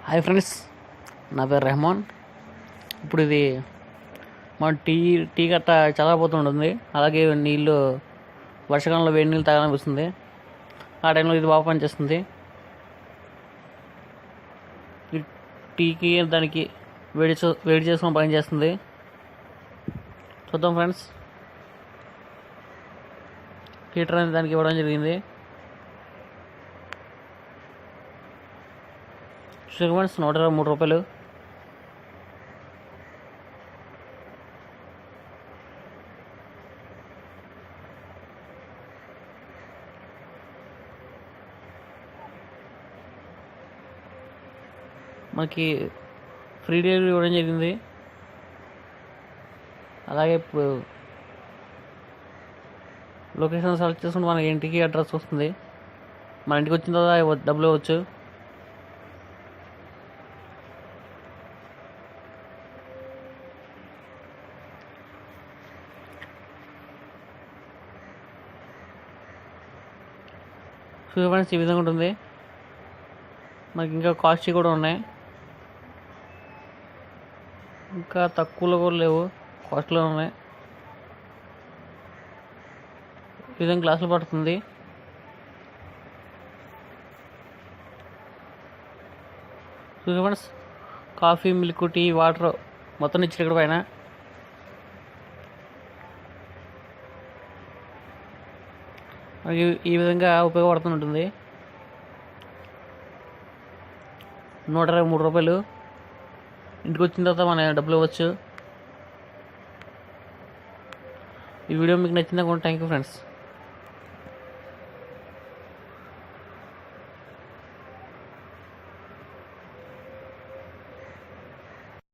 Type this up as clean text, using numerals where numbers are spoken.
Hi friends, నా పేరు రెహమాన్. ఇప్పుడు ఇది మన టీ గట్ట చల్లబోతుంటుంది. అలాగే నీళ్ళు వర్షాకాలంలో వేడి నీళ్ళు తాగాలనిపిస్తుంది. ఆ టైంలో ఇది బాగా పనిచేస్తుంది. ఈ టీకి దానికి వేడి చేసుకొని పని చేస్తుంది. చూద్దాం ఫ్రెండ్స్. హీటర్ అనేది దానికి ఇవ్వడం జరిగింది. ఫ్రెండ్స్ 123 రూపాయలు. మనకి ఫ్రీ డెలివరీ ఇవ్వడం జరిగింది. అలాగే లొకేషన్ సెలెక్ట్ చేసుకుంటే మనకి ఇంటికి అడ్రస్ వస్తుంది. మన ఇంటికి వచ్చిన తర్వాత డబ్బులు ఇవ్వచ్చు. ఫ్రెండ్స్, ఈ విధంగా ఉంటుంది. మనకి ఇంకా కాస్ట్లీ కూడా ఉన్నాయి, ఇంకా తక్కువలో కూడా లేవు, కాస్ట్లో ఉన్నాయి. ఈ విధంగా గ్లాసులు పడుతుంది. Friends, coffee, milk, tea, water మొత్తం ఇచ్చారు ఇక్కడ పైన. ఈ విధంగా ఉపయోగపడుతుంటుంది. 123 రూపాయలు. ఇంటికి వచ్చిన తర్వాత మన డబ్బులు ఇవ్వచ్చు. ఈ వీడియో మీకు నచ్చిందా? Thank you friends.